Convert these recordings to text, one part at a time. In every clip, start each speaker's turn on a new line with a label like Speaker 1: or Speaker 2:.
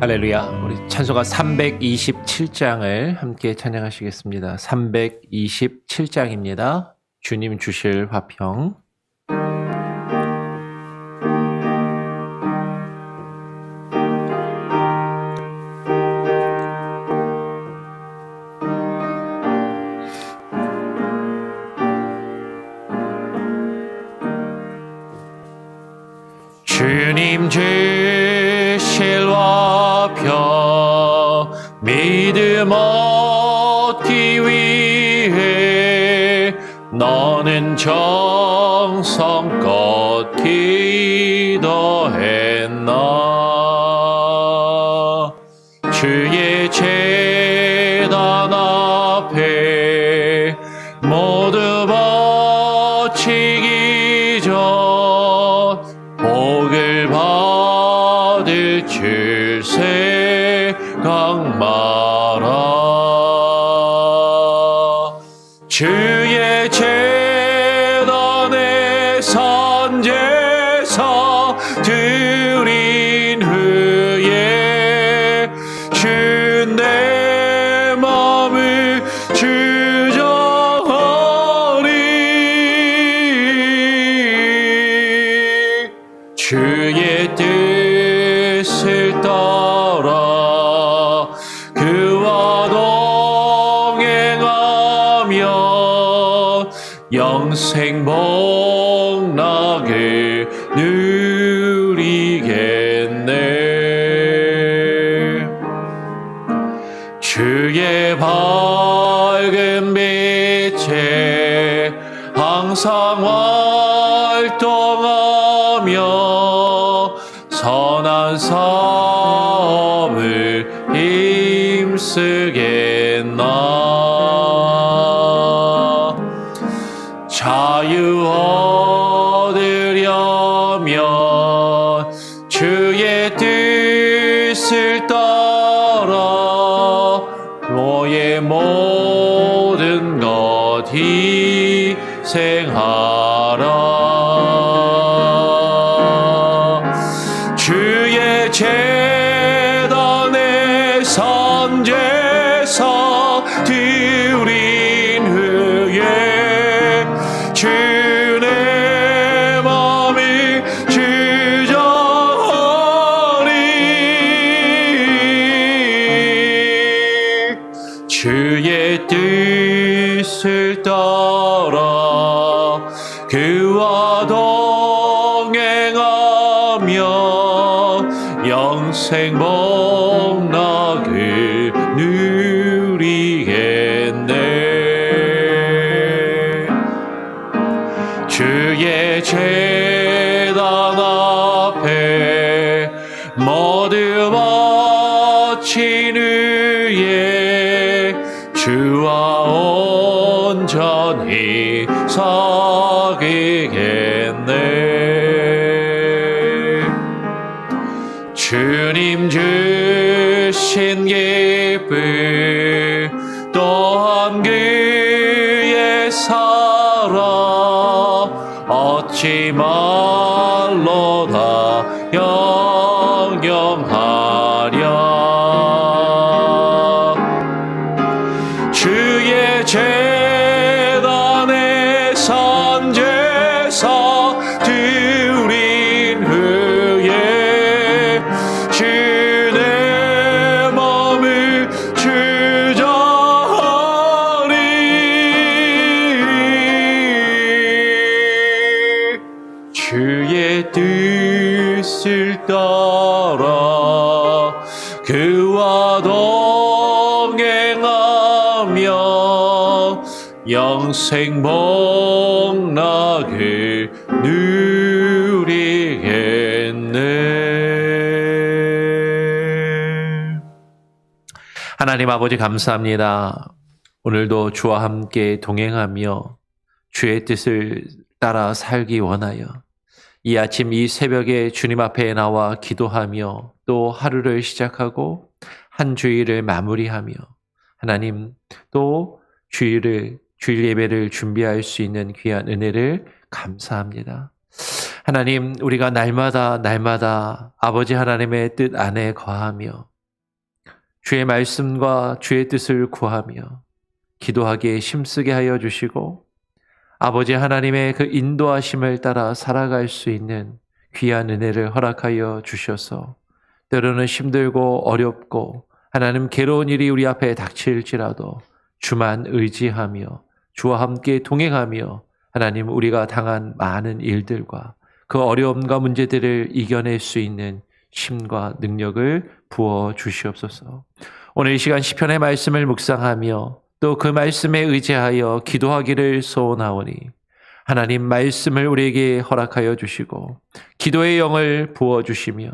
Speaker 1: 할렐루야. 우리 찬송가 327장을 함께 찬양하시겠습니다. 327장입니다. 주님 주실 화평. 주님 주실 화평 믿음 얻기 위해 너는 정성껏 기도했나. 주의 제단 앞에 모두 바치기 전 복을 받을 줄 생각 마라. 주의 제단에 선제사 드린 후에 주 내 맘을 주정하리. 주의 뜻을 따라 그와 동행하며 영생 복락을 누리겠네. 주의 밝은 빛에 항상 활동하며 선한 사업을 힘쓰겠나. 자유 얻으려면 주의 뜻을 따라 너의 모든 것 희생하라. 주의 제단에 선제사 드린 후에 주 내 맘이 주정하리. 주의 뜻을 따라 그와 동행하며 영생 복락을 누리겠네. 주의 제단 앞에 모두 바친 후에 주와 온전히 사귀겠네. 주님 주신 기쁨 또한 그의 사랑 얻지 말로다 영영하랴. 주의 제단에 선제사 드린 후에 주 내 맘을 주정하리. 주의 뜻을 따라 그와 동행하며 영생 복락을 누리겠네. 하나님 아버지 감사합니다. 오늘도 주와 함께 동행하며 주의 뜻을 따라 살기 원하여 이 아침 이 새벽에 주님 앞에 나와 기도하며 또 하루를 시작하고 한 주일을 마무리하며 하나님 또 주일 예배를 준비할 수 있는 귀한 은혜를 감사합니다. 하나님, 우리가 날마다 아버지 하나님의 뜻 안에 거하며 주의 말씀과 주의 뜻을 구하며 기도하기에 힘쓰게 하여 주시고 아버지 하나님의 그 인도하심을 따라 살아갈 수 있는 귀한 은혜를 허락하여 주셔서 때로는 힘들고 어렵고 하나님 괴로운 일이 우리 앞에 닥칠지라도 주만 의지하며 주와 함께 동행하며 하나님 우리가 당한 많은 일들과 그 어려움과 문제들을 이겨낼 수 있는 힘과 능력을 부어 주시옵소서. 오늘 이 시간 시편의 말씀을 묵상하며 또 그 말씀에 의지하여 기도하기를 소원하오니 하나님 말씀을 우리에게 허락하여 주시고 기도의 영을 부어 주시며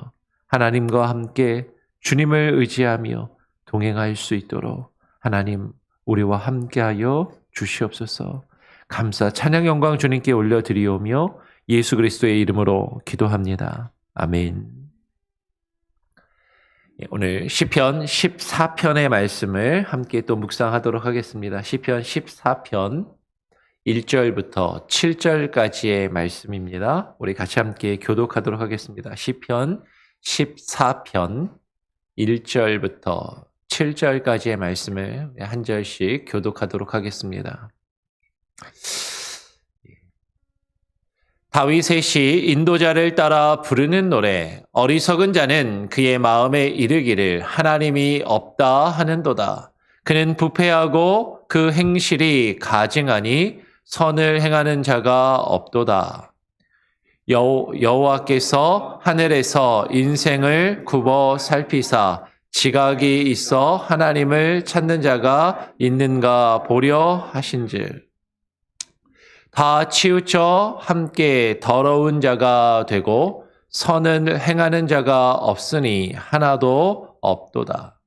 Speaker 1: 하나님과 함께 주님을 의지하며 동행할 수 있도록 하나님 우리와 함께하여 주시옵소서. 감사 찬양 영광 주님께 올려드리오며 예수 그리스도의 이름으로 기도합니다. 아멘. 오늘 시편 14편의 말씀을 함께 또 묵상하도록 하겠습니다. 시편 14편 1절부터 7절까지의 말씀입니다. 우리 같이 함께 교독하도록 하겠습니다. 시편 14편 1절부터 7절까지의 말씀을 한 절씩 교독하도록 하겠습니다. 다윗의 시 인도자를 따라 부르는 노래. 어리석은 자는 그의 마음에 이르기를 하나님이 없다 하는도다. 그는 부패하고 그 행실이 가증하니 선을 행하는 자가 없도다. 여호와께서 하늘에서 인생을 굽어 살피사 지각이 있어 하나님을 찾는 자가 있는가 보려 하신즉 다 치우쳐 함께 더러운 자가 되고 선을 행하는 자가 없으니 하나도 없도다.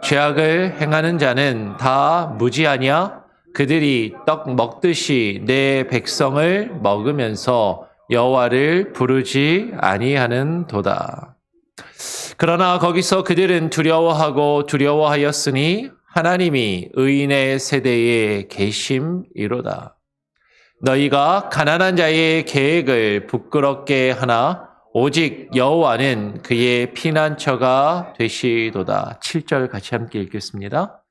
Speaker 1: 죄악을 행하는 자는 다 무지하냐? 그들이 떡 먹듯이 내 백성을 먹으면서 여호와를 부르지 아니하는도다. 그러나 거기서 그들은 두려워하였으니 하나님이 의인의 세대에 계심이로다. 너희가 가난한 자의 계획을 부끄럽게 하나 오직 여호와는 그의 피난처가 되시도다. 7절 같이 함께 읽겠습니다.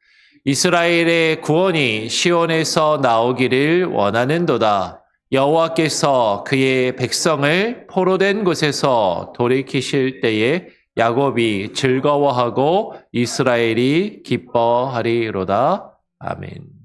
Speaker 1: 이스라엘의 구원이 시온에서 나오기를 원하는도다. 여호와께서 그의 백성을 포로된 곳에서 돌이키실 때에 야곱이 즐거워하고 이스라엘이 기뻐하리로다. 아멘.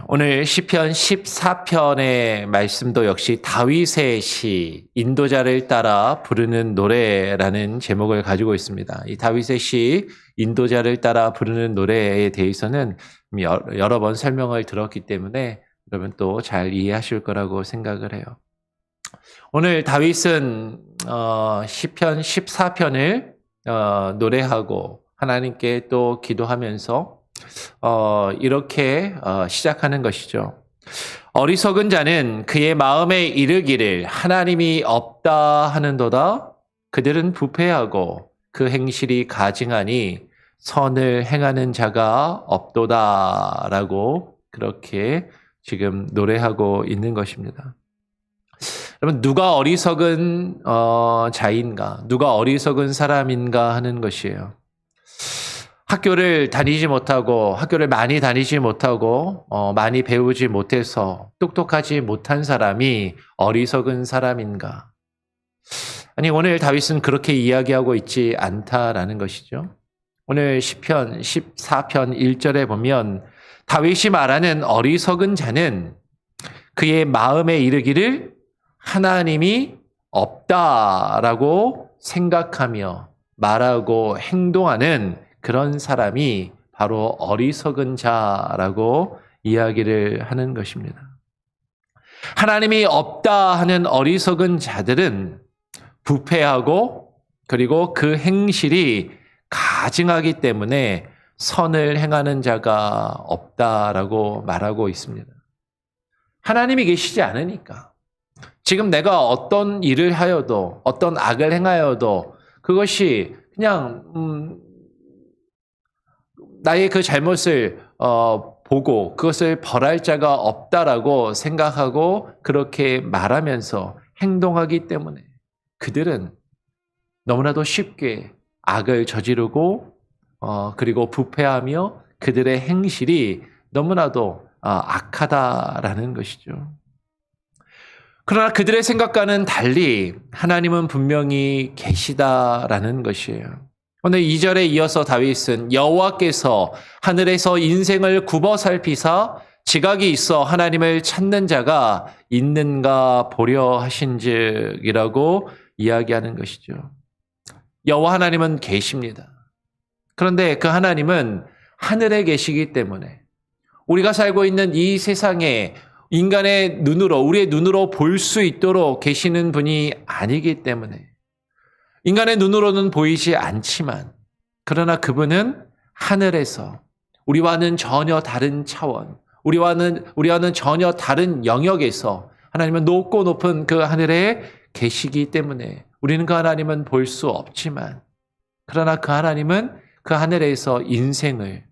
Speaker 1: 오늘 시편 14편의 말씀도 역시 다윗의 시, 인도자를 따라 부르는 노래라는 제목을 가지고 있습니다. 이 다윗의 시, 인도자를 따라 부르는 노래에 대해서는 여러 번 설명을 들었기 때문에 여러분 또 잘 이해하실 거라고 생각을 해요. 오늘 다윗은 시편 14편을 노래하고 하나님께 또 기도하면서 이렇게 시작하는 것이죠. 어리석은 자는 그의 마음에 이르기를 하나님이 없다 하는도다. 그들은 부패하고 그 행실이 가증하니 선을 행하는 자가 없도다라고 그렇게 지금 노래하고 있는 것입니다. 여러분 누가 어리석은 자인가, 누가 어리석은 사람인가 하는 것이에요. 학교를 많이 다니지 못하고 많이 배우지 못해서 똑똑하지 못한 사람이 어리석은 사람인가? 아니 오늘 다윗은 그렇게 이야기하고 있지 않다라는 것이죠. 오늘 시편 14편 1절에 보면 다윗이 말하는 어리석은 자는 그의 마음에 이르기를 하나님이 없다라고 생각하며 말하고 행동하는 그런 사람이 바로 어리석은 자라고 이야기를 하는 것입니다. 하나님이 없다 하는 어리석은 자들은 부패하고 그리고 그 행실이 가증하기 때문에 선을 행하는 자가 없다라고 말하고 있습니다. 하나님이 계시지 않으니까. 지금 내가 어떤 일을 하여도 어떤 악을 행하여도 그것이 그냥 나의 그 잘못을 보고 그것을 벌할 자가 없다라고 생각하고 그렇게 말하면서 행동하기 때문에 그들은 너무나도 쉽게 악을 저지르고 그리고 부패하며 그들의 행실이 너무나도 악하다라는 것이죠. 그러나 그들의 생각과는 달리 하나님은 분명히 계시다라는 것이에요. 오늘 2절에 이어서 다윗은 여호와께서 하늘에서 인생을 굽어 살피사 지각이 있어 하나님을 찾는 자가 있는가 보려 하신즉이라고 이야기하는 것이죠. 여호와 하나님은 계십니다. 그런데 그 하나님은 하늘에 계시기 때문에 우리가 살고 있는 이 세상에 인간의 눈으로, 우리의 눈으로 볼 수 있도록 계시는 분이 아니기 때문에 인간의 눈으로는 보이지 않지만 그러나 그분은 하늘에서 우리와는 전혀 다른 차원, 우리와는 전혀 다른 영역에서 하나님은 높고 높은 그 하늘에 계시기 때문에 우리는 그 하나님은 볼 수 없지만 그러나 그 하나님은 그 하늘에서 인생을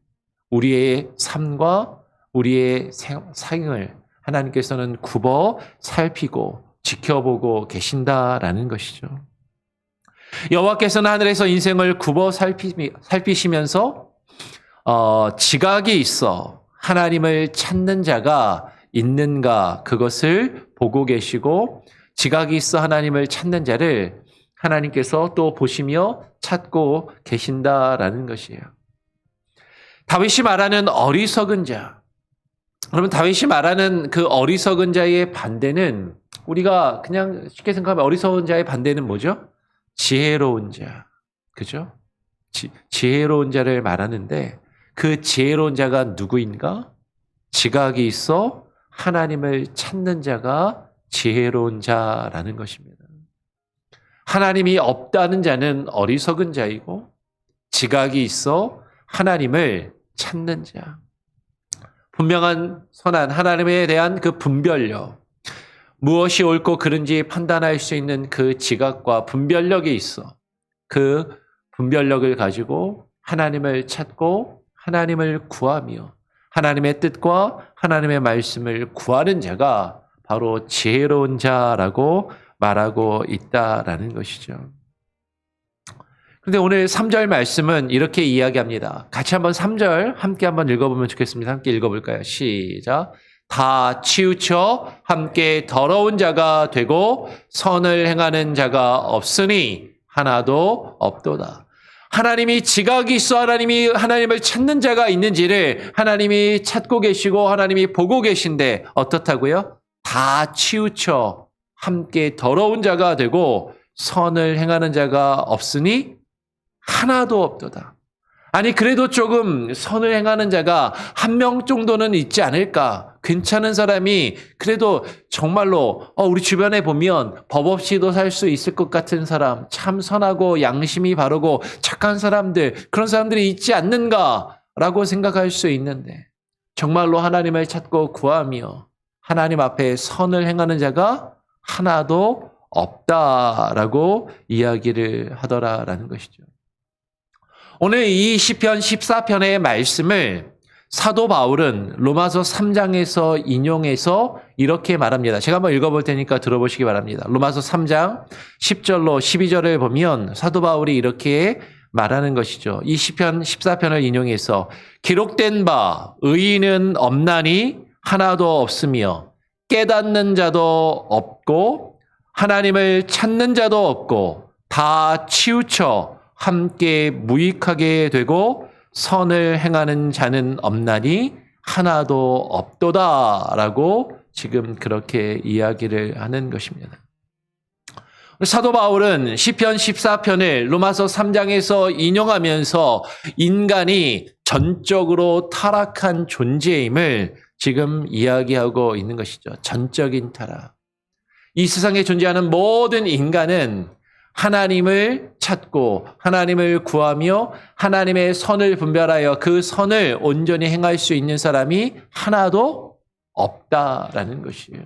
Speaker 1: 우리의 삶과 우리의 생을 하나님께서는 굽어 살피고 지켜보고 계신다라는 것이죠. 여호와께서는 하늘에서 인생을 굽어 살피시면서 지각이 있어 하나님을 찾는 자가 있는가 그것을 보고 계시고 지각이 있어 하나님을 찾는 자를 하나님께서 또 보시며 찾고 계신다라는 것이에요. 다윗이 말하는 어리석은 자, 그러면 다윗이 말하는 그 어리석은 자의 반대는 우리가 그냥 쉽게 생각하면 어리석은 자의 반대는 뭐죠? 지혜로운 자, 그죠? 지혜로운 자를 말하는데 그 지혜로운 자가 누구인가? 지각이 있어 하나님을 찾는 자가 지혜로운 자라는 것입니다. 하나님이 없다는 자는 어리석은 자이고 지각이 있어 하나님을 찾는 자. 분명한 선한 하나님에 대한 그 분별력, 무엇이 옳고 그른지 판단할 수 있는 그 지각과 분별력이 있어 그 분별력을 가지고 하나님을 찾고 하나님을 구하며 하나님의 뜻과 하나님의 말씀을 구하는 자가 바로 지혜로운 자라고 말하고 있다라는 것이죠. 그런데 오늘 3절 말씀은 이렇게 이야기합니다. 같이 한번 3절 함께 한번 읽어보면 좋겠습니다. 함께 읽어볼까요? 시작. 다 치우쳐 함께 더러운 자가 되고 선을 행하는 자가 없으니 하나도 없도다. 하나님이 지각이 있어 하나님을 찾는 자가 있는지를 하나님이 찾고 계시고 하나님이 보고 계신데 어떻다고요? 다 치우쳐 함께 더러운 자가 되고 선을 행하는 자가 없으니 하나도 없도다. 아니 그래도 조금 선을 행하는 자가 한 명 정도는 있지 않을까? 괜찮은 사람이 그래도 정말로 우리 주변에 보면 법 없이도 살 수 있을 것 같은 사람, 참 선하고 양심이 바르고 착한 사람들, 그런 사람들이 있지 않는가라고 생각할 수 있는데 정말로 하나님을 찾고 구하며 하나님 앞에 선을 행하는 자가 하나도 없다라고 이야기를 하더라라는 것이죠. 오늘 이 시편 14편의 말씀을 사도 바울은 로마서 3장에서 인용해서 이렇게 말합니다. 제가 한번 읽어볼 테니까 들어보시기 바랍니다. 로마서 3장 10절로 12절을 보면 사도 바울이 이렇게 말하는 것이죠. 이 시편 14편을 인용해서 기록된 바 의인은 없나니 하나도 없으며 깨닫는 자도 없고 하나님을 찾는 자도 없고 다 치우쳐 함께 무익하게 되고 선을 행하는 자는 없나니 하나도 없도다라고 지금 그렇게 이야기를 하는 것입니다. 사도 바울은 시편 14편을 로마서 3장에서 인용하면서 인간이 전적으로 타락한 존재임을 지금 이야기하고 있는 것이죠. 전적인 타락. 이 세상에 존재하는 모든 인간은 하나님을 찾고 하나님을 구하며 하나님의 선을 분별하여 그 선을 온전히 행할 수 있는 사람이 하나도 없다라는 것이에요.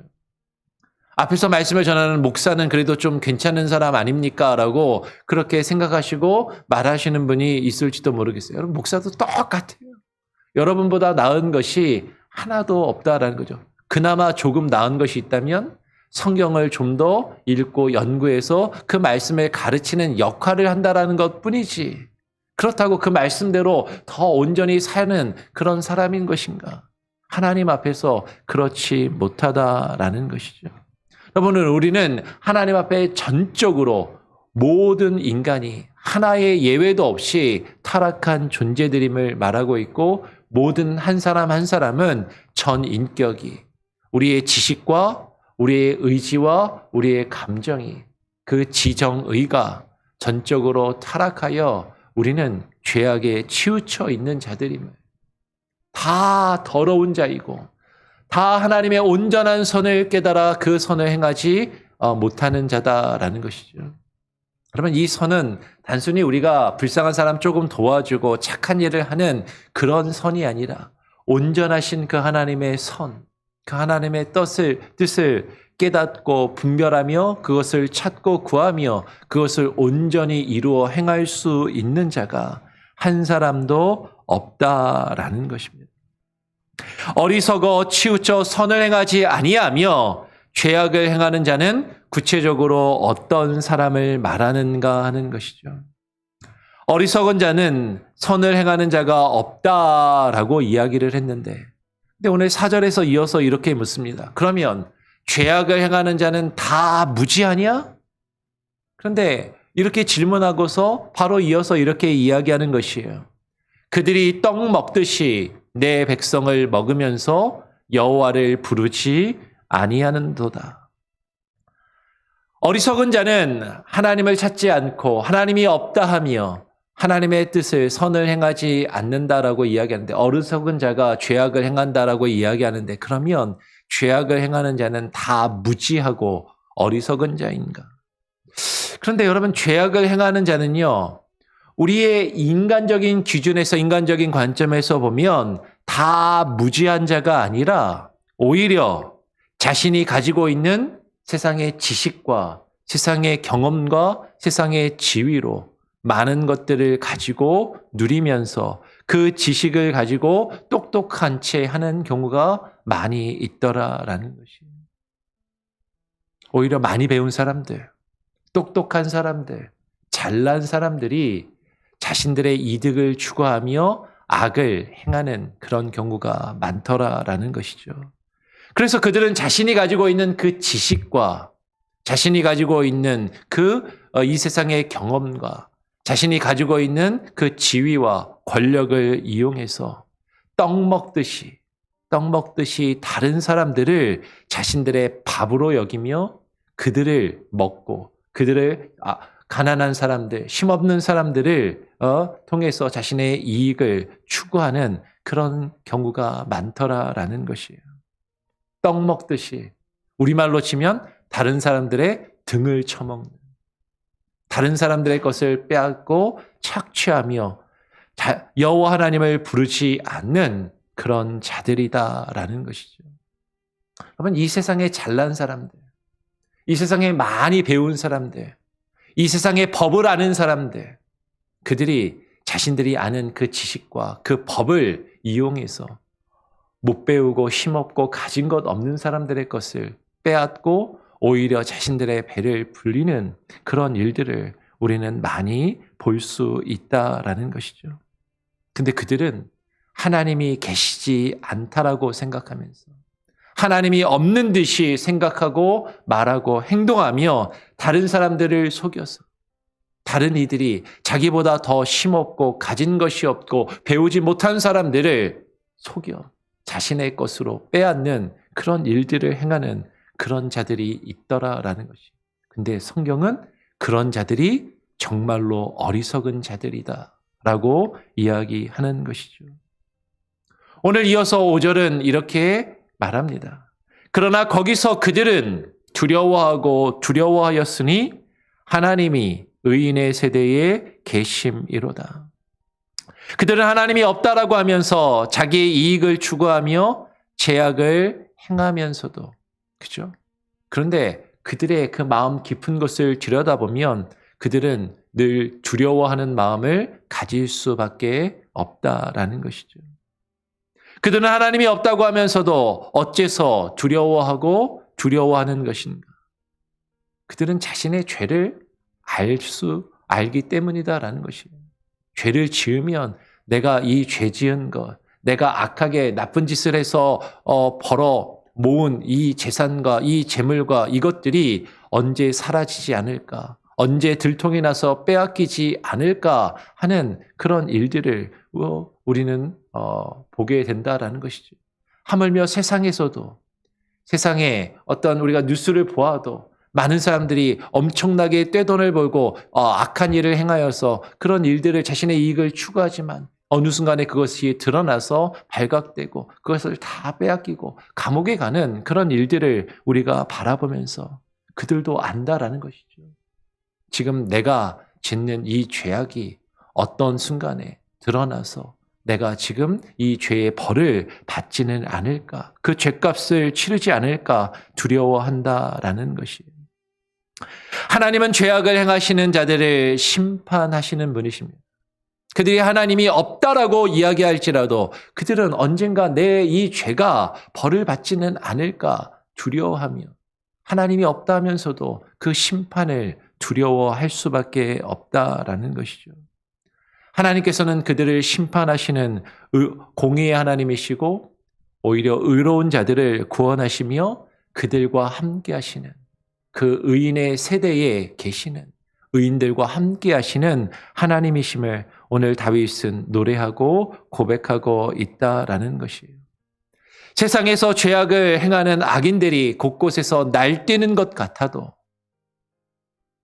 Speaker 1: 앞에서 말씀을 전하는 목사는 그래도 좀 괜찮은 사람 아닙니까? 라고 그렇게 생각하시고 말하시는 분이 있을지도 모르겠어요. 여러분, 목사도 똑같아요. 여러분보다 나은 것이 하나도 없다라는 거죠. 그나마 조금 나은 것이 있다면 성경을 좀 더 읽고 연구해서 그 말씀을 가르치는 역할을 한다라는 것뿐이지. 그렇다고 그 말씀대로 더 온전히 사는 그런 사람인 것인가? 하나님 앞에서 그렇지 못하다라는 것이죠. 여러분, 우리는 하나님 앞에 전적으로 모든 인간이 하나의 예외도 없이 타락한 존재들임을 말하고 있고, 모든 한 사람 한 사람은 전 인격이 우리의 지식과 우리의 의지와 우리의 감정이 그 지정의가 전적으로 타락하여 우리는 죄악에 치우쳐 있는 자들임을, 다 더러운 자이고 다 하나님의 온전한 선을 깨달아 그 선을 행하지 못하는 자다라는 것이죠. 그러면 이 선은 단순히 우리가 불쌍한 사람 조금 도와주고 착한 일을 하는 그런 선이 아니라 온전하신 그 하나님의 선, 그 하나님의 뜻을 깨닫고 분별하며 그것을 찾고 구하며 그것을 온전히 이루어 행할 수 있는 자가 한 사람도 없다라는 것입니다. 어리석어 치우쳐 선을 행하지 아니하며 죄악을 행하는 자는 구체적으로 어떤 사람을 말하는가 하는 것이죠. 어리석은 자는 선을 행하는 자가 없다라고 이야기를 했는데, 근데 오늘 4절에서 이어서 이렇게 묻습니다. 그러면 죄악을 행하는 자는 다 무지하냐? 그런데 이렇게 질문하고서 바로 이어서 이렇게 이야기하는 것이에요. 그들이 떡 먹듯이 내 백성을 먹으면서 여호와를 부르지 아니하는도다. 어리석은 자는 하나님을 찾지 않고 하나님이 없다 하며 하나님의 뜻을 선을 행하지 않는다라고 이야기하는데, 어리석은 자가 죄악을 행한다라고 이야기하는데, 그러면 죄악을 행하는 자는 다 무지하고 어리석은 자인가? 그런데 여러분, 죄악을 행하는 자는요, 우리의 인간적인 기준에서, 인간적인 관점에서 보면 다 무지한 자가 아니라 오히려 자신이 가지고 있는 세상의 지식과 세상의 경험과 세상의 지위로 많은 것들을 가지고 누리면서 그 지식을 가지고 똑똑한 채 하는 경우가 많이 있더라라는 것이에요. 오히려 많이 배운 사람들, 똑똑한 사람들, 잘난 사람들이 자신들의 이득을 추구하며 악을 행하는 그런 경우가 많더라라는 것이죠. 그래서 그들은 자신이 가지고 있는 그 지식과 자신이 가지고 있는 이 세상의 경험과 자신이 가지고 있는 그 지위와 권력을 이용해서 떡 먹듯이 다른 사람들을 자신들의 밥으로 여기며 그들을 먹고 가난한 사람들, 힘없는 사람들을 통해서 자신의 이익을 추구하는 그런 경우가 많더라라는 것이에요. 떡 먹듯이, 우리말로 치면 다른 사람들의 등을 쳐먹는, 다른 사람들의 것을 빼앗고 착취하며 여호와 하나님을 부르지 않는 그런 자들이다라는 것이죠. 여러분, 이 세상에 잘난 사람들, 이 세상에 많이 배운 사람들, 이 세상의 법을 아는 사람들, 그들이 자신들이 아는 그 지식과 그 법을 이용해서 못 배우고 힘없고 가진 것 없는 사람들의 것을 빼앗고 오히려 자신들의 배를 불리는 그런 일들을 우리는 많이 볼 수 있다라는 것이죠. 근데 그들은 하나님이 계시지 않다라고 생각하면서 하나님이 없는 듯이 생각하고 말하고 행동하며 다른 사람들을 속여서, 다른 이들이 자기보다 더 힘없고 가진 것이 없고 배우지 못한 사람들을 속여 자신의 것으로 빼앗는 그런 일들을 행하는 그런 자들이 있더라라는 것이. 근데 성경은 그런 자들이 정말로 어리석은 자들이다라고 이야기하는 것이죠. 오늘 이어서 5절은 이렇게 말합니다. 그러나 거기서 그들은 두려워하였으니 하나님이 의인의 세대에 계심이로다. 그들은 하나님이 없다라고 하면서 자기의 이익을 추구하며 죄악을 행하면서도, 그죠? 그런데 그들의 그 마음 깊은 것을 들여다보면 그들은 늘 두려워하는 마음을 가질 수밖에 없다라는 것이죠. 그들은 하나님이 없다고 하면서도 어째서 두려워하고 두려워하는 것인가? 그들은 자신의 죄를 알기 때문이다라는 것이에요. 죄를 지으면 내가 이 죄 지은 것, 내가 악하게 나쁜 짓을 해서 벌어 모은 이 재산과 이 재물과 이것들이 언제 사라지지 않을까? 언제 들통이 나서 빼앗기지 않을까 하는 그런 일들을 우리는 보게 된다라는 것이죠. 하물며 세상에서도, 세상에 어떤 우리가 뉴스를 보아도 많은 사람들이 엄청나게 떼돈을 벌고 악한 일을 행하여서 그런 일들을 자신의 이익을 추구하지만 어느 순간에 그것이 드러나서 발각되고 그것을 다 빼앗기고 감옥에 가는 그런 일들을 우리가 바라보면서 그들도 안다라는 것이죠. 지금 내가 짓는 이 죄악이 어떤 순간에 드러나서 내가 지금 이 죄의 벌을 받지는 않을까, 그 죄값을 치르지 않을까 두려워한다라는 것이에요. 하나님은 죄악을 행하시는 자들을 심판하시는 분이십니다. 그들이 하나님이 없다라고 이야기할지라도 그들은 언젠가 내 이 죄가 벌을 받지는 않을까 두려워하며 하나님이 없다 하면서도 그 심판을 두려워할 수밖에 없다라는 것이죠. 하나님께서는 그들을 심판하시는 공의의 하나님이시고 오히려 의로운 자들을 구원하시며 그들과 함께 하시는 그 의인의 세대에 계시는 의인들과 함께 하시는 하나님이심을 오늘 다윗은 노래하고 고백하고 있다라는 것이에요. 세상에서 죄악을 행하는 악인들이 곳곳에서 날뛰는 것 같아도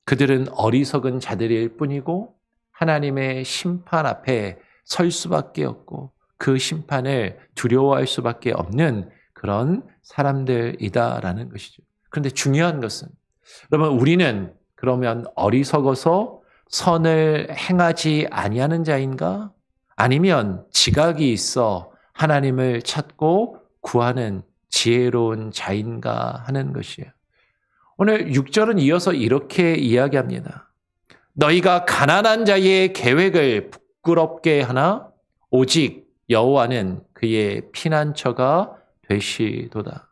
Speaker 1: 그들은 어리석은 자들일 뿐이고 하나님의 심판 앞에 설 수밖에 없고 그 심판을 두려워할 수밖에 없는 그런 사람들이다라는 것이죠. 그런데 중요한 것은 여러분 우리는 그러면 어리석어서 선을 행하지 아니하는 자인가? 아니면 지각이 있어 하나님을 찾고 구하는 지혜로운 자인가 하는 것이에요. 오늘 6절은 이어서 이렇게 이야기합니다. 너희가 가난한 자의 계획을 부끄럽게 하나 오직 여호와는 그의 피난처가 되시도다.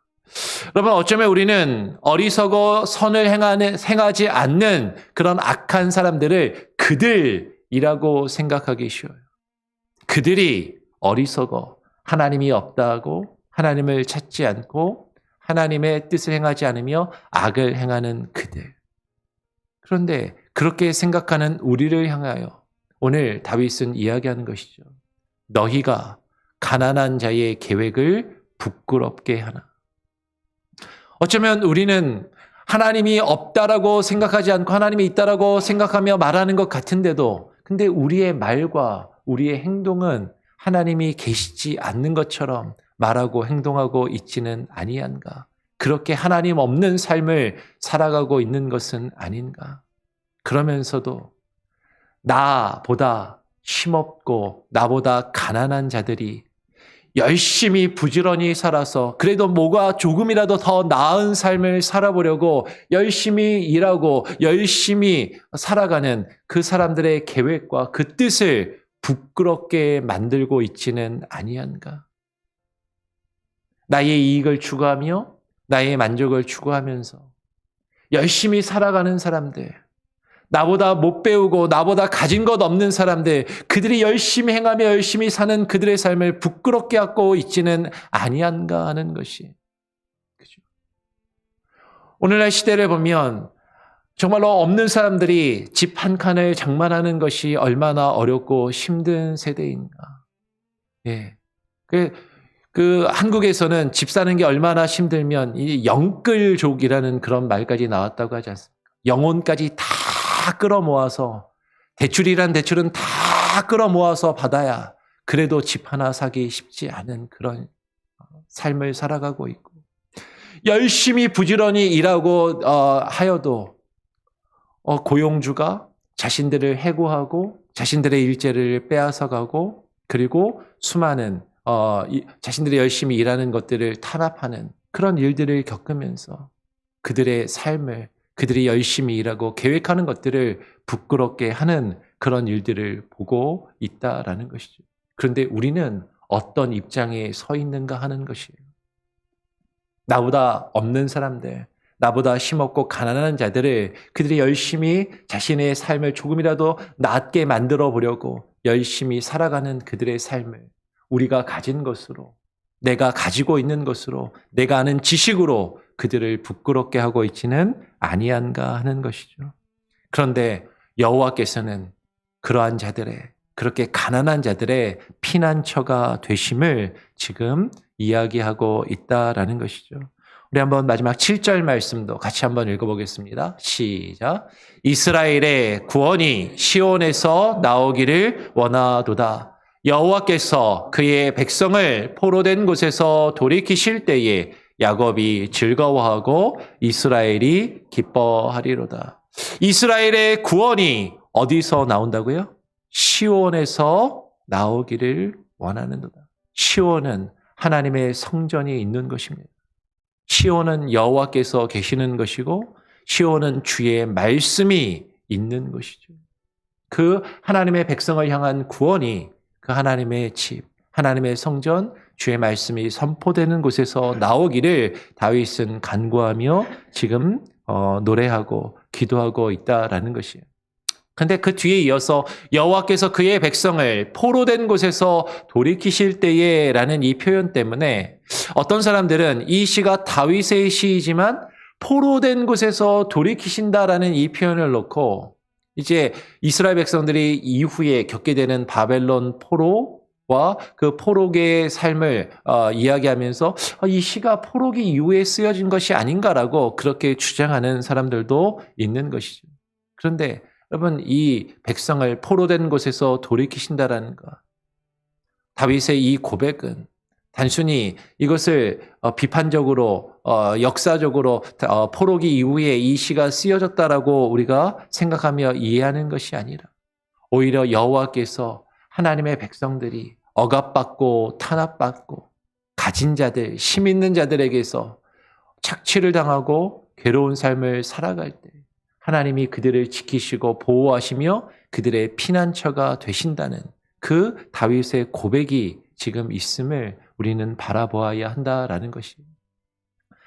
Speaker 1: 여러분 어쩌면 우리는 어리석어 선을 행하지 않는 그런 악한 사람들을 그들이라고 생각하기 쉬워요. 그들이 어리석어 하나님이 없다고 하나님을 찾지 않고 하나님의 뜻을 행하지 않으며 악을 행하는 그들. 그런데 그렇게 생각하는 우리를 향하여 오늘 다윗은 이야기하는 것이죠. 너희가 가난한 자의 계획을 부끄럽게 하나. 어쩌면 우리는 하나님이 없다라고 생각하지 않고 하나님이 있다라고 생각하며 말하는 것 같은데도 근데 우리의 말과 우리의 행동은 하나님이 계시지 않는 것처럼 말하고 행동하고 있지는 아니한가? 그렇게 하나님 없는 삶을 살아가고 있는 것은 아닌가? 그러면서도 나보다 힘없고 나보다 가난한 자들이 열심히 부지런히 살아서 그래도 뭐가 조금이라도 더 나은 삶을 살아보려고 열심히 일하고 열심히 살아가는 그 사람들의 계획과 그 뜻을 부끄럽게 만들고 있지는 아니한가? 나의 이익을 추구하며 나의 만족을 추구하면서 열심히 살아가는 사람들, 나보다 못 배우고 나보다 가진 것 없는 사람들, 그들이 열심히 행하며 열심히 사는 그들의 삶을 부끄럽게 하고 있지는 아니한가 하는 것이. 그죠? 오늘날 시대를 보면 정말로 없는 사람들이 집 한 칸을 장만하는 것이 얼마나 어렵고 힘든 세대인가. 예. 그 한국에서는 집 사는 게 얼마나 힘들면 이 영끌족이라는 그런 말까지 나왔다고 하지 않습니까? 영혼까지 다 끌어모아서 대출이란 대출은 다 끌어모아서 받아야 그래도 집 하나 사기 쉽지 않은 그런 삶을 살아가고 있고 열심히 부지런히 일하고 하여도 고용주가 자신들을 해고하고 자신들의 일자리를 빼앗아가고 그리고 수많은 자신들이 열심히 일하는 것들을 탄압하는 그런 일들을 겪으면서 그들의 삶을 그들이 열심히 일하고 계획하는 것들을 부끄럽게 하는 그런 일들을 보고 있다라는 것이죠. 그런데 우리는 어떤 입장에 서 있는가 하는 것이에요. 나보다 없는 사람들, 나보다 힘없고 가난한 자들을 그들이 열심히 자신의 삶을 조금이라도 낫게 만들어 보려고 열심히 살아가는 그들의 삶을 우리가 가진 것으로, 내가 가지고 있는 것으로, 내가 아는 지식으로 그들을 부끄럽게 하고 있지는 아니한가 하는 것이죠. 그런데 여호와께서는 그러한 자들의, 그렇게 가난한 자들의 피난처가 되심을 지금 이야기하고 있다라는 것이죠. 우리 한번 마지막 7절 말씀도 같이 한번 읽어보겠습니다. 시작. 이스라엘의 구원이 시온에서 나오기를 원하도다. 여호와께서 그의 백성을 포로된 곳에서 돌이키실 때에 야곱이 즐거워하고 이스라엘이 기뻐하리로다. 이스라엘의 구원이 어디서 나온다고요? 시온에서 나오기를 원하는도다. 시온은 하나님의 성전이 있는 것입니다. 시온은 여호와께서 계시는 것이고 시온은 주의 말씀이 있는 것이죠. 그 하나님의 백성을 향한 구원이 그 하나님의 집, 하나님의 성전, 주의 말씀이 선포되는 곳에서 나오기를 다윗은 간구하며 지금 노래하고 기도하고 있다라는 것이에요. 근데 그 뒤에 이어서 여호와께서 그의 백성을 포로된 곳에서 돌이키실 때에 라는 이 표현 때문에 어떤 사람들은 이 시가 다윗의 시이지만 포로된 곳에서 돌이키신다라는 이 표현을 놓고 이제 이스라엘 백성들이 이후에 겪게 되는 바벨론 포로와 그 포로계의 삶을 이야기하면서 이 시가 포로기 이후에 쓰여진 것이 아닌가라고 그렇게 주장하는 사람들도 있는 것이죠. 그런데 여러분, 이 백성을 포로된 곳에서 돌이키신다라는 것, 다윗의 이 고백은 단순히 이것을 비판적으로 역사적으로 포로기 이후에 이 시가 쓰여졌다라고 우리가 생각하며 이해하는 것이 아니라 오히려 여호와께서 하나님의 백성들이 억압받고 탄압받고 가진 자들, 힘 있는 자들에게서 착취를 당하고 괴로운 삶을 살아갈 때 하나님이 그들을 지키시고 보호하시며 그들의 피난처가 되신다는 그 다윗의 고백이 지금 있음을 우리는 바라보아야 한다라는 것입니다.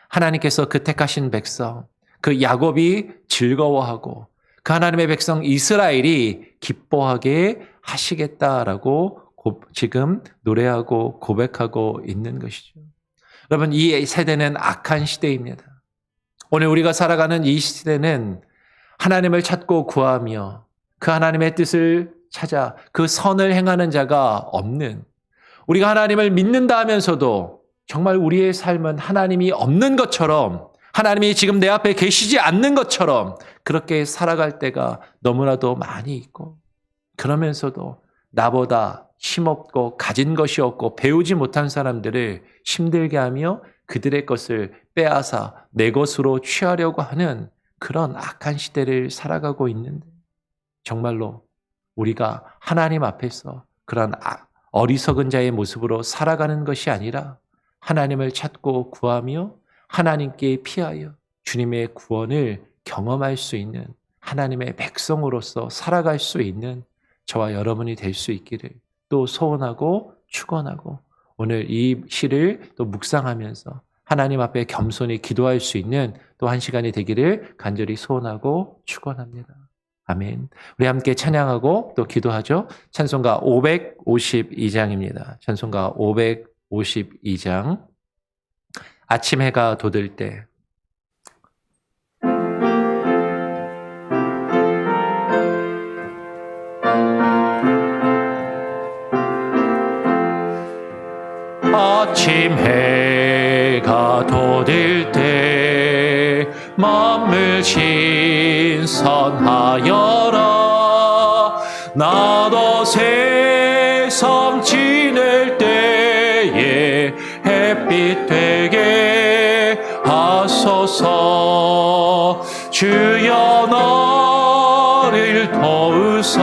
Speaker 1: 하나님께서 그 택하신 백성, 그 야곱이 즐거워하고 그 하나님의 백성 이스라엘이 기뻐하게 하시겠다라고 지금 노래하고 고백하고 있는 것이죠. 여러분, 이 세대는 악한 시대입니다. 오늘 우리가 살아가는 이 시대는 하나님을 찾고 구하며 그 하나님의 뜻을 찾아 그 선을 행하는 자가 없는, 우리가 하나님을 믿는다 하면서도 정말 우리의 삶은 하나님이 없는 것처럼, 하나님이 지금 내 앞에 계시지 않는 것처럼 그렇게 살아갈 때가 너무나도 많이 있고, 그러면서도 나보다 힘없고 가진 것이 없고 배우지 못한 사람들을 힘들게 하며 그들의 것을 빼앗아 내 것으로 취하려고 하는 그런 악한 시대를 살아가고 있는데, 정말로 우리가 하나님 앞에서 그런 어리석은 자의 모습으로 살아가는 것이 아니라 하나님을 찾고 구하며 하나님께 피하여 주님의 구원을 경험할 수 있는 하나님의 백성으로서 살아갈 수 있는 저와 여러분이 될 수 있기를 또 소원하고 축원하고, 오늘 이 시를 또 묵상하면서 하나님 앞에 겸손히 기도할 수 있는 또 한 시간이 되기를 간절히 소원하고 축원합니다. 아멘. 우리 함께 찬양하고 또 기도하죠. 찬송가 552장입니다. 찬송가 552장. 아침 해가 돋을 때. 아침 해가 돋을 때 만물 신선하여라. 나도 세상 지낼 때에 햇빛 되게 하소서. 주여 나를 도우사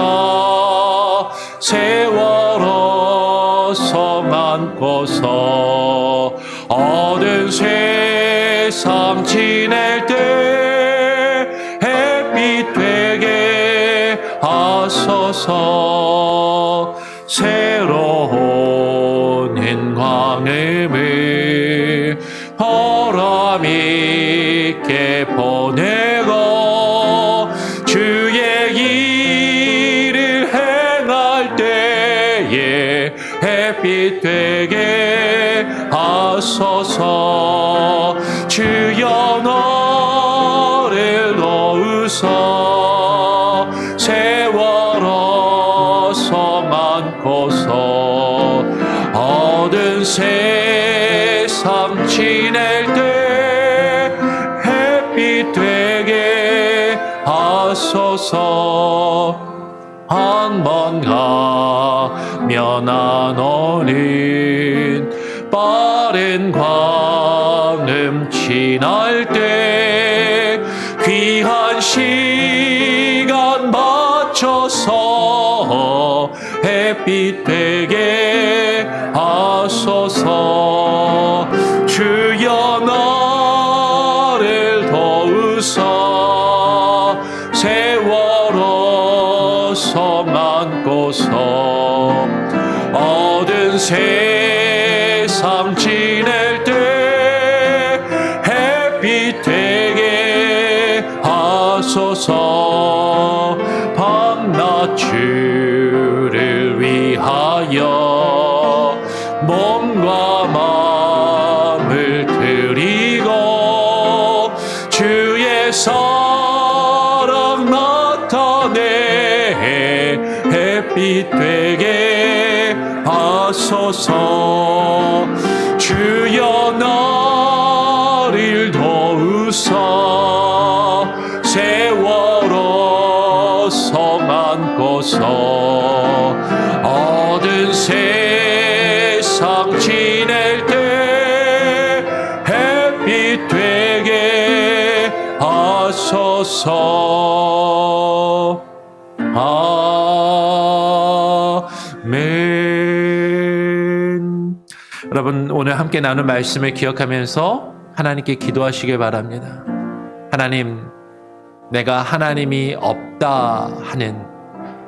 Speaker 1: 세월호 성 안고서 어두운 세상 지낼 때 햇빛 되게 하소서. 새로운 인광음을 벌어 있게 보내고 주의 일을 행할 때에 햇빛 되게 하소서. 주여 너를 넣으소 세월어서 많고서 어두운 세상 지낼 때 햇빛 되게 하소서. 한 번 가면 안 오는 빠른 광음 지날 때 귀한 시간 맞춰서 햇빛 되게 하소서. 주여 나를 도우소 세월어서 많고서 어두운 세상 지낼 때 햇빛 되게 하소서. 밤낮 주를 위하여 몸과 마음을 드리고 주의 사랑 나타내 햇빛 되게 하소서. 주여 나를 도우소 세월어서 많고서 어두운 세상 지낼 때 햇빛 되게 하소서. 아멘. 여러분, 오늘 함께 나눈 말씀을 기억하면서 하나님께 기도하시길 바랍니다. 하나님, 내가 하나님이 없다 하는,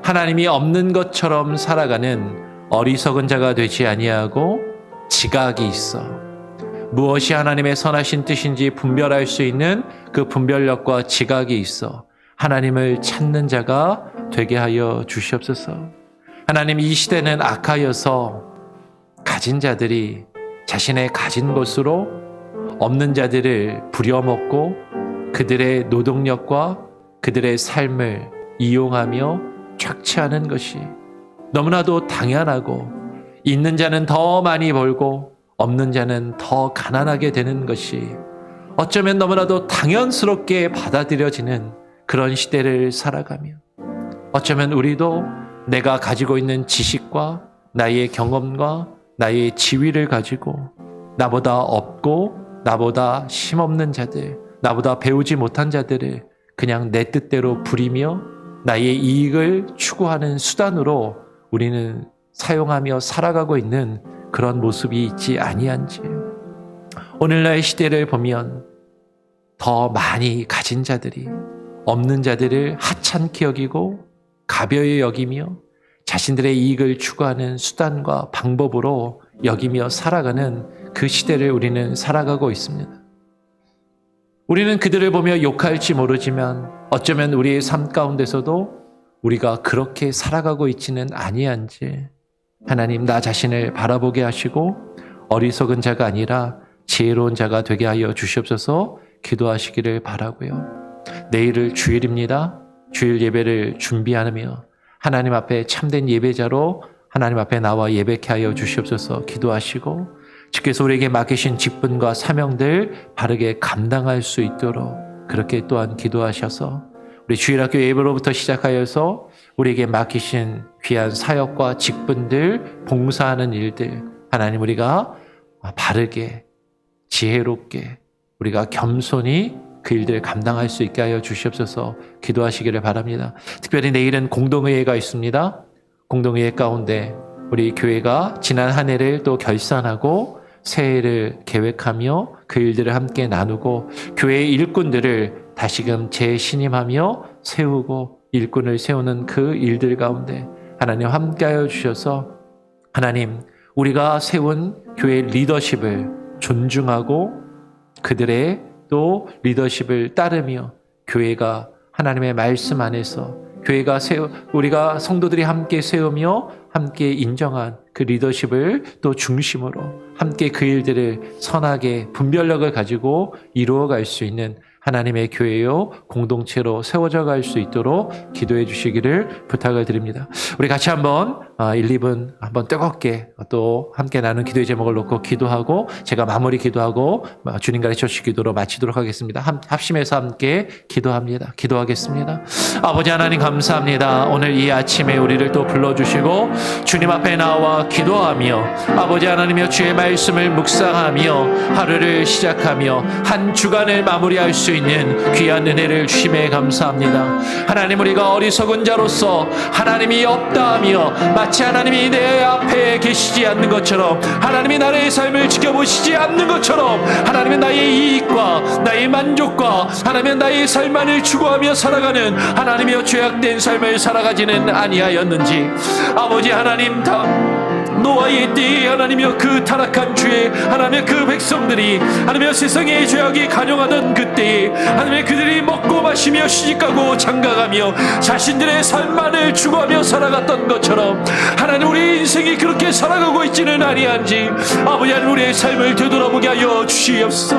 Speaker 1: 하나님이 없는 것처럼 살아가는 어리석은 자가 되지 아니하고 지각이 있어 무엇이 하나님의 선하신 뜻인지 분별할 수 있는 그 분별력과 지각이 있어 하나님을 찾는 자가 되게 하여 주시옵소서. 하나님, 이 시대는 악하여서 가진 자들이 자신의 가진 것으로 없는 자들을 부려먹고 그들의 노동력과 그들의 삶을 이용하며 착취하는 것이 너무나도 당연하고, 있는 자는 더 많이 벌고 없는 자는 더 가난하게 되는 것이 어쩌면 너무나도 당연스럽게 받아들여지는 그런 시대를 살아가며, 어쩌면 우리도 내가 가지고 있는 지식과 나의 경험과 나의 지위를 가지고 나보다 없고 나보다 힘없는 자들, 나보다 배우지 못한 자들을 그냥 내 뜻대로 부리며 나의 이익을 추구하는 수단으로 우리는 사용하며 살아가고 있는 그런 모습이 있지 아니한지. 오늘날의 시대를 보면 더 많이 가진 자들이 없는 자들을 하찮게 여기고 가벼이 여기며 자신들의 이익을 추구하는 수단과 방법으로 여기며 살아가는 그 시대를 우리는 살아가고 있습니다. 우리는 그들을 보며 욕할지 모르지만 어쩌면 우리의 삶 가운데서도 우리가 그렇게 살아가고 있지는 아니한지 하나님, 나 자신을 바라보게 하시고 어리석은 자가 아니라 지혜로운 자가 되게 하여 주시옵소서. 기도하시기를 바라고요. 내일을 주일입니다. 주일 예배를 준비하며 하나님 앞에 참된 예배자로 하나님 앞에 나와 예배케 하여 주시옵소서. 기도하시고 주께서 우리에게 맡기신 직분과 사명들 바르게 감당할 수 있도록 그렇게 또한 기도하셔서 우리 주일학교 예배로부터 시작하여서 우리에게 맡기신 귀한 사역과 직분들, 봉사하는 일들, 하나님, 우리가 바르게 지혜롭게 우리가 겸손히 그 일들을 감당할 수 있게 하여 주시옵소서. 기도하시기를 바랍니다. 특별히 내일은 공동의회가 있습니다. 공동의회 가운데 우리 교회가 지난 한 해를 또 결산하고 새해를 계획하며 그 일들을 함께 나누고 교회의 일꾼들을 다시금 재신임하며 세우고 일꾼을 세우는 그 일들 가운데 하나님 함께하여 주셔서 하나님, 우리가 세운 교회 리더십을 존중하고 그들의 또 리더십을 따르며 교회가 하나님의 말씀 안에서 교회가 우리가 성도들이 함께 세우며 함께 인정한 그 리더십을 또 중심으로 함께 그 일들을 선하게 분별력을 가지고 이루어갈 수 있는 하나님의 교회요 공동체로 세워져 갈 수 있도록 기도해 주시기를 부탁을 드립니다. 우리 같이 한번 1, 2분 한번 뜨겁게 또 함께 나눈 기도의 제목을 놓고 기도하고 제가 마무리 기도하고 주님 가르쳐 주실 기도로 마치도록 하겠습니다. 합심해서 함께 기도합니다. 기도하겠습니다. 아버지 하나님 감사합니다. 오늘 이 아침에 우리를 또 불러주시고 주님 앞에 나와 기도하며 아버지 하나님이여 주의 말씀을 묵상하며 하루를 시작하며 한 주간을 마무리할 수 있는 귀한 은혜를 주심에 감사합니다. 하나님 우리가 어리석은 자로서 하나님이 없다 하며 마치 하나님이 내 앞에 계시지 않는 것처럼 하나님이 나의 삶을 지켜보시지 않는 것처럼 하나님은 나의 이익과 나의 만족과 하나님은 나의 삶만을 추구하며 살아가는 하나님이여 죄악된 삶을 살아가지는 아니하였는지 아버지 하나님 다 노아의 때에 하나님이여 그 타락한 죄 하나님의 그 백성들이 하나님이여 세상의 죄악이 간영하던 그때에 하나님의 그들이 먹고 마시며 시집가고 장가가며 자신들의 삶만을 추구하며 살아갔던 것처럼 하나님 우리 인생이 그렇게 살아가고 있지는 아니한지 아버지 하나님 우리의 삶을 되돌아보게 하여 주시옵소서.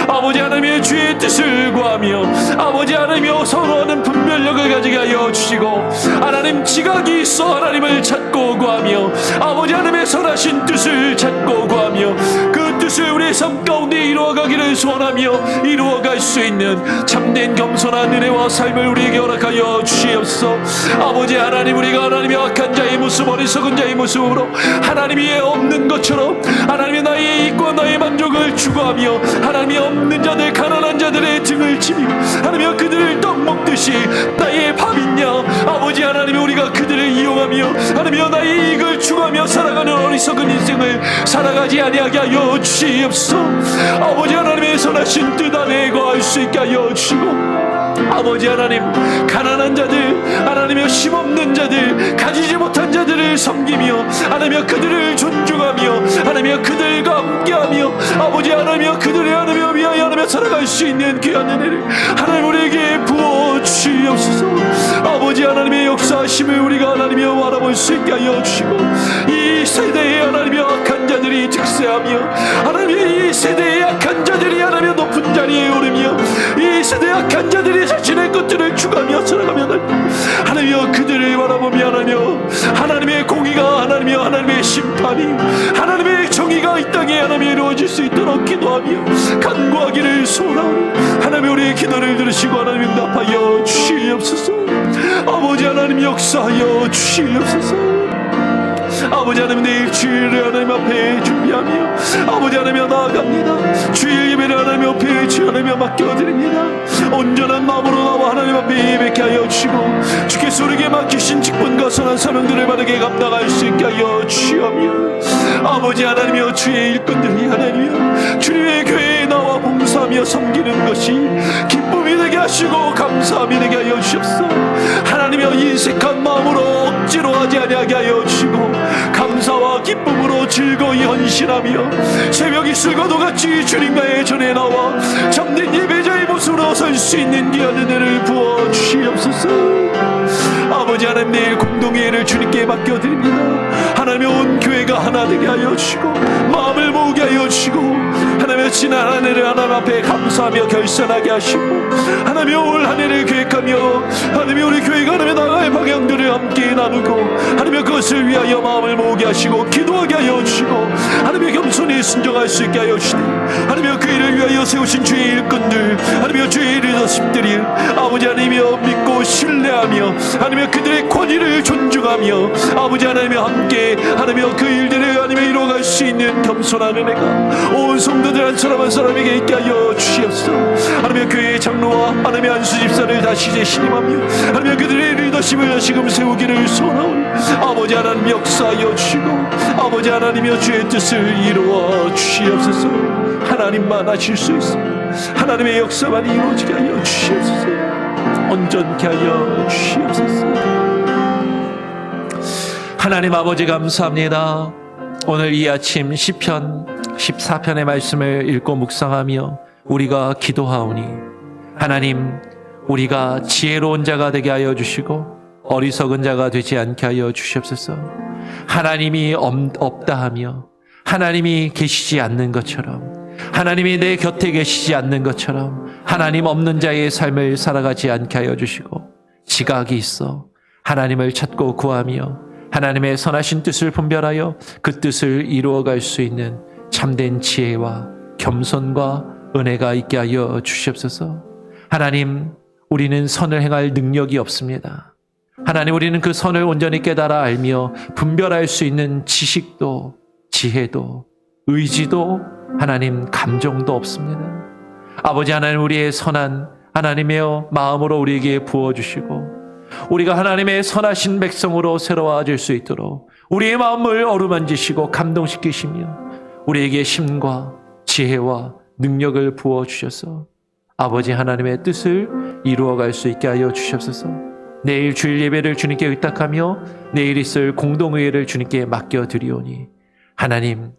Speaker 1: 아버지 하나님의 주의 뜻을 구하며 아버지 하나님이여 서로하는 분별력을 가지게 하여 주시고 하나님 지각이 있어 하나님을 찾고 구하며 아버지 하나님의 선하신 뜻을 찾고 구하며 그 뜻을 우리의 삶 가운데 이루어가기를 소원하며 이루어갈 수 있는 참된 겸손한 은혜와 삶을 우리에게 허락하여 주시옵소서. 아버지 하나님 우리가 하나님의 악한 자의 모습 어리석은 자의 모습으로 하나님이 없는 것처럼 하나님의 나의 이익과 나의 만족을 추구하며 하나님이 없는 자들 가난한 자들의 등을 치며 하나님이 그들을 떡 먹듯이 나의 밥이냐 아버지 하나님 우리가 그들을 이용하며 하나님이 나의 이익을 추구하며 살아가는 어리석은 인생을 살아가지 아니하게 하여 주시옵소서. 아버지 하나님의 선하신 뜻 안에 거할 수 있게 하여 주시고 아버지 하나님 가난한 자들 하나님의 힘없는 자들 가지지 못한 자들을 섬기며 하나님의 그들을 존중하며 하나님의 그들과 함께하며 아버지 하나님의 그들의 하나님의 위하여 하나님의 살아갈 수 있는 귀한 은혜를 하나님 우리에게 부어주시옵소서. 아버지 하나님의 역사하심을 우리가 하나님의 바라볼 수 있게 하여 주시고 이 세대의 하나님의 악한 자들이 즉세하며 하나님의 이 세대의 악한 자들이 하나님의 높은 자리에 오르며 이 세대의 악한 자들이 자신의 것들을 추구하며 살아가며 하나님이여 그들을 바라보며 하나님의 공의가 하나님의 심판이 하나님의 정의가 이 땅에 하나님이 이루어질 수 있도록 기도하며 간구하기를 소원하오니 하나님 우리의 기도를 들으시고 하나님 응답하여 주시옵소서. 아버지 하나님 역사하여 주시옵소서. 아버지 하나님 내일 주일을 하나님 앞에 준비하며 아버지 하나님 나아갑니다. 주일 예배를 하나님 앞에 주 하나님 맡겨드립니다. 온전한 마음으로 나와 하나님 앞에 예배케 하여 주시고 주께서 우리에게 맡기신 직분과 선한 사명들을 바르게 감당할 수 있게 하여 주시오며 아버지 하나님이여 주의 일꾼들이 하나님이여 주님의 교회에 나와 봉사하며 섬기는 것이 기쁨이 되게 하시고 감사함이 되게 하여 주옵소서. 하나님이여 인색한 마음으로 억지로 하지 아니하게 하여 주시고 감사와 기쁨으로 즐거이 헌신하며 새벽 이슬과도 같이 주님과의 전에 나와 참된 예배자의 모습으로 설 수 있는 귀한 은혜를 부어 주시옵소서. 아버지 하나님 내일 공동회의를 주님께 맡겨드립니다. 하나님의 온 교회가 하나 되게 하여 주시고 마음을 모으게 하여 주시고 하나님의 지난 한 해를 하나님 앞에 감사하며 결산하게 하시고 하나님의 올 한 해를 계획하며 하나님의 우리 교회가 하나님의 나라의 방향들을 함께 나누고 하나님의 그것을 위하여 마음을 모으게 하시고 기도하게 하여 주시고 하나님의 겸손히 순종할 수 있게 하여 주시되 하나님의 그 일을 위하여 세우신 주의 일꾼들 하나님의 주의 리더십들이 아버지 하나님이여 믿고 신뢰하며 하나님의 그들의 권위를 존중하며 아버지 하나님과 함께 하나님의 그 일들을 하나님의 이루어갈 수 있는 겸손한 은혜가 온 성도들 한 사람 한 사람에게 있게 하여 주시옵소서. 하나님의 교회의 장로와 하나님의 안수 집사를 다시 재신임하며 하나님의 그들의 리더십을 다시금 세우기를 소원하오니 아버지 하나님 역사하여 주시고 아버지 하나님이여 주의 뜻을 이루어 주시옵소서. 하나님만 하실 수 있습니다. 하나님의 역사만 이루어지게 하여 주시옵소서. 온전케 하여 주시옵소서. 하나님 아버지 감사합니다. 오늘 이 아침 시편 14편의 말씀을 읽고 묵상하며 우리가 기도하오니 하나님, 우리가 지혜로운 자가 되게 하여 주시고 어리석은 자가 되지 않게 하여 주시옵소서. 하나님이 없다 하며 하나님이 계시지 않는 것처럼, 하나님이 내 곁에 계시지 않는 것처럼 하나님 없는 자의 삶을 살아가지 않게 하여 주시고, 지각이 있어 하나님을 찾고 구하며 하나님의 선하신 뜻을 분별하여 그 뜻을 이루어갈 수 있는 참된 지혜와 겸손과 은혜가 있게 하여 주시옵소서. 하나님, 우리는 선을 행할 능력이 없습니다. 하나님, 우리는 그 선을 온전히 깨달아 알며 분별할 수 있는 지식도 지혜도 의지도 하나님 감정도 없습니다. 아버지 하나님, 우리의 선한 하나님의 마음으로 우리에게 부어주시고 우리가 하나님의 선하신 백성으로 새로워질 수 있도록 우리의 마음을 어루만지시고 감동시키시며 우리에게 힘과 지혜와 능력을 부어주셔서 아버지 하나님의 뜻을 이루어갈 수 있게 하여 주시옵소서. 내일 주일 예배를 주님께 의탁하며 내일 있을 공동의회를 주님께 맡겨드리오니 하나님,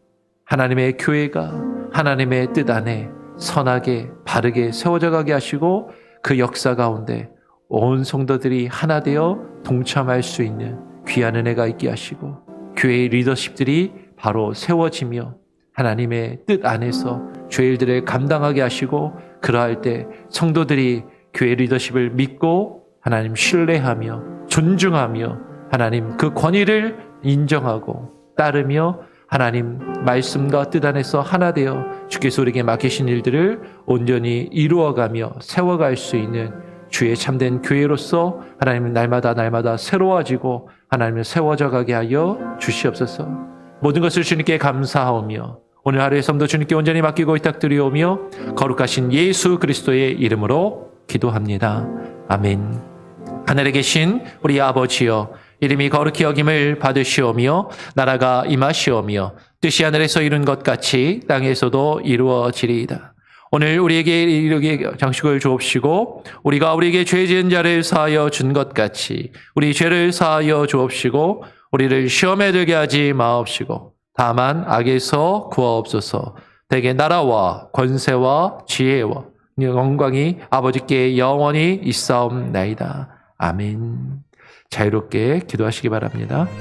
Speaker 1: 하나님의 교회가 하나님의 뜻 안에 선하게 바르게 세워져 가게 하시고 그 역사 가운데 온 성도들이 하나 되어 동참할 수 있는 귀한 은혜가 있게 하시고 교회의 리더십들이 바로 세워지며 하나님의 뜻 안에서 죄일들을 감당하게 하시고 그러할 때 성도들이 교회 리더십을 믿고 하나님 신뢰하며 존중하며 하나님 그 권위를 인정하고 따르며 하나님 말씀과 뜻 안에서 하나 되어 주께서 우리에게 맡기신 일들을 온전히 이루어가며 세워갈 수 있는 주의 참된 교회로서 하나님 날마다 새로워지고 하나님을 세워져 가게 하여 주시옵소서. 모든 것을 주님께 감사하오며 오늘 하루의 삶도 주님께 온전히 맡기고 의탁드리오며 거룩하신 예수 그리스도의 이름으로 기도합니다. 아멘. 하늘에 계신 우리 아버지여, 이름이 거룩히 여김을 받으시오며 나라가 임하시오며 뜻이 하늘에서 이룬 것 같이 땅에서도 이루어지리이다. 오늘 우리에게 이르게 장식을 주옵시고 우리가 우리에게 죄 지은 자를 사하여 준 것 같이 우리 죄를 사하여 주옵시고 우리를 시험에 들게 하지 마옵시고 다만 악에서 구하옵소서. 대개 나라와 권세와 지혜와 영광이 아버지께 영원히 있사옵나이다. 아멘. 자유롭게 기도하시기 바랍니다.